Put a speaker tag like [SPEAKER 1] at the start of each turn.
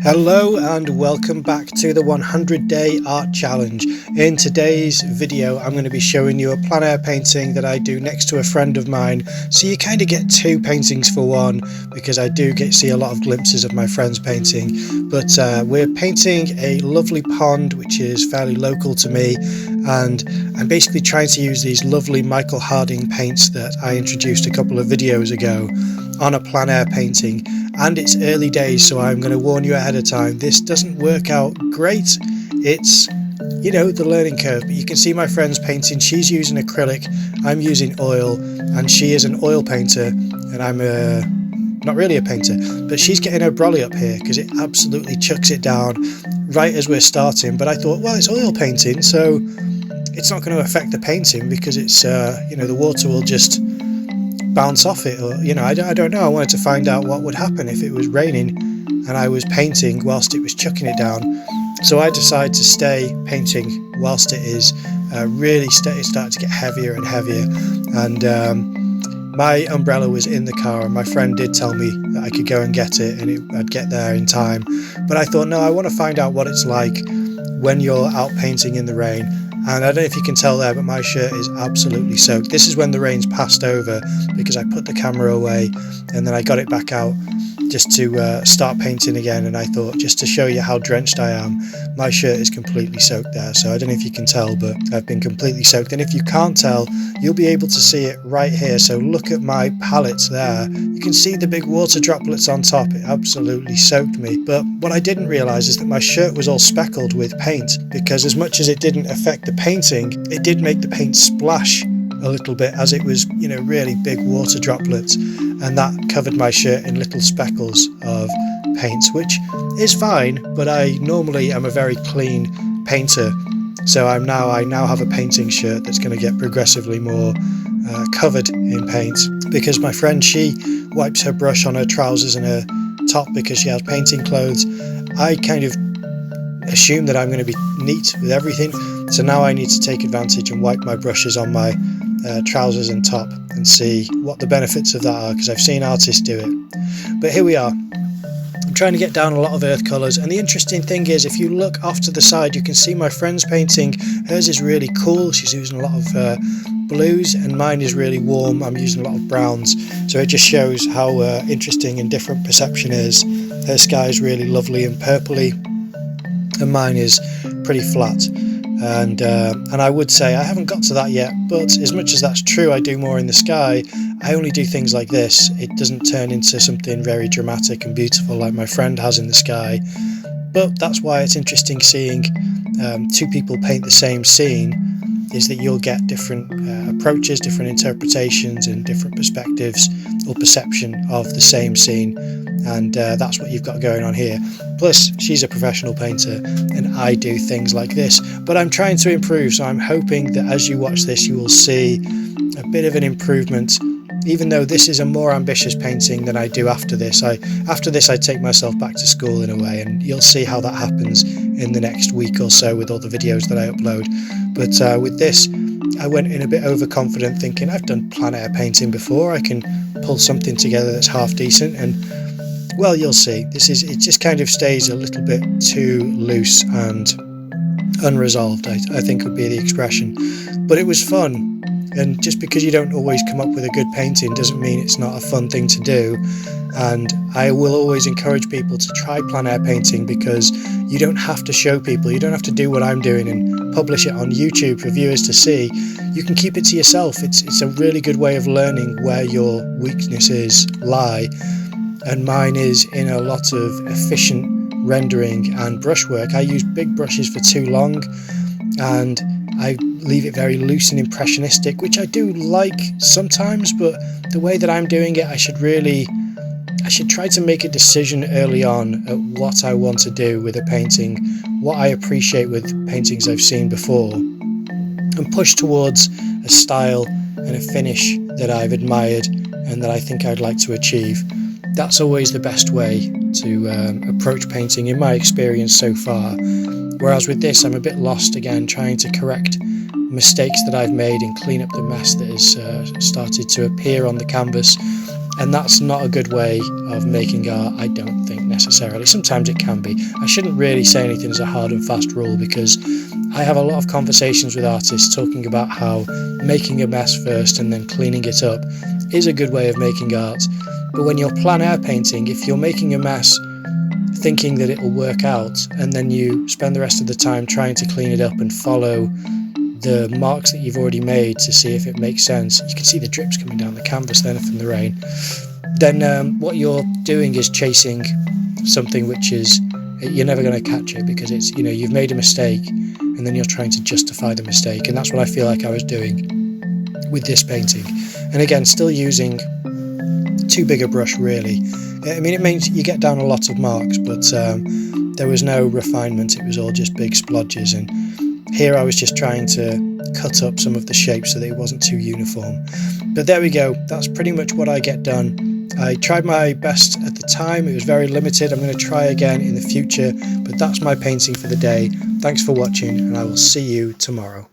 [SPEAKER 1] Hello and welcome back to the 100-day art challenge. In today's video I'm going to be showing you a plein air painting that I do next to a friend of mine, so you kind of get two paintings for one, because I do see a lot of glimpses of my friend's painting. But we're painting a lovely pond which is fairly local to me, and I'm basically trying to use these lovely Michael Harding paints that I introduced a couple of videos ago on a plein air painting. And it's early days, so I'm going to warn you ahead of time, this doesn't work out great. It's, you know, the learning curve. But you can see my friend's painting. She's using acrylic, I'm using oil, and she is an oil painter, and I'm not really a painter. But she's getting her brolly up here because it absolutely chucks it down right as we're starting. But I thought, well, it's oil painting, so it's not going to affect the painting because it's, you know, the water will just bounce off it, or, you know, I don't know. I wanted to find out what would happen if it was raining and I was painting whilst it was chucking it down. So I decided to stay painting whilst it is it started to get heavier and heavier, and my umbrella was in the car, and my friend did tell me that I could go and get it and I'd get there in time. But I thought, no, I want to find out what it's like when you're out painting in the rain. And I don't know if you can tell there, but my shirt is absolutely soaked. This is when the rain's passed over, because I put the camera away and then I got it back out just to start painting again. And I thought, just to show you how drenched I am, my shirt is completely soaked there. So I don't know if you can tell, but I've been completely soaked. And if you can't tell, you'll be able to see it right here. So look at my palette there. You can see the big water droplets on top. It absolutely soaked me. But what I didn't realise is that my shirt was all speckled with paint, because as much as it didn't affect the painting, it did make the paint splash a little bit, as it was, you know, really big water droplets, and that covered my shirt in little speckles of paint, which is fine, but I normally am a very clean painter. So I now have a painting shirt that's going to get progressively more covered in paint, because my friend, she wipes her brush on her trousers and her top because she has painting clothes. I kind of assume that I'm going to be neat with everything, so now I need to take advantage and wipe my brushes on my trousers and top and see what the benefits of that are, because I've seen artists do it. But here we are. I'm trying to get down a lot of earth colours, and the interesting thing is, if you look off to the side, you can see my friend's painting. Hers is really cool. She's using a lot of blues, and mine is really warm. I'm using a lot of browns, so it just shows how interesting and different perception is. Her sky is really lovely and purpley, and mine is pretty flat. And I would say I haven't got to that yet, but as much as that's true, I do more in the sky. I only do things like this. It doesn't turn into something very dramatic and beautiful like my friend has in the sky. But that's why it's interesting seeing two people paint the same scene, is that you'll get different approaches, different interpretations, and different perspectives or perception of the same scene. And that's what you've got going on here. Plus, she's a professional painter and I do things like this, but I'm trying to improve, so I'm hoping that as you watch this you will see a bit of an improvement, even though this is a more ambitious painting than I do after this. After this I take myself back to school in a way, and you'll see how that happens in the next week or so with all the videos that I upload. But with this, I went in a bit overconfident, thinking I've done plein air painting before, I can pull something together that's half decent. And well, you'll see, it just kind of stays a little bit too loose and unresolved, I think would be the expression. But it was fun, and just because you don't always come up with a good painting doesn't mean it's not a fun thing to do. And I will always encourage people to try plein air painting, because you don't have to show people, you don't have to do what I'm doing and publish it on YouTube for viewers to see. You can keep it to yourself. It's a really good way of learning where your weaknesses lie. And mine is in a lot of efficient rendering and brushwork. I use big brushes for too long, and I leave it very loose and impressionistic, which I do like sometimes, but the way that I'm doing it, I should try to make a decision early on at what I want to do with a painting, what I appreciate with paintings I've seen before, and push towards a style and a finish that I've admired and that I think I'd like to achieve. That's always the best way to approach painting in my experience so far. Whereas with this, I'm a bit lost again, trying to correct mistakes that I've made and clean up the mess that has started to appear on the canvas. And that's not a good way of making art, I don't think, necessarily. Sometimes it can be. I shouldn't really say anything as a hard and fast rule, because I have a lot of conversations with artists talking about how making a mess first and then cleaning it up is a good way of making art. But when you're plein air painting, if you're making a mess thinking that it will work out, and then you spend the rest of the time trying to clean it up and follow the marks that you've already made to see if it makes sense, you can see the drips coming down the canvas then from the rain, then what you're doing is chasing something which is, you're never going to catch it, because it's, you've made a mistake and then you're trying to justify the mistake. And that's what I feel like I was doing with this painting. And again, still using too big a brush, really. I mean, it means you get down a lot of marks, but there was no refinement. It was all just big splodges. And here I was just trying to cut up some of the shapes so that it wasn't too uniform. But there we go. That's pretty much what I get done. I tried my best at the time. It was very limited. I'm going to try again in the future, but that's my painting for the day. Thanks for watching, and I will see you tomorrow.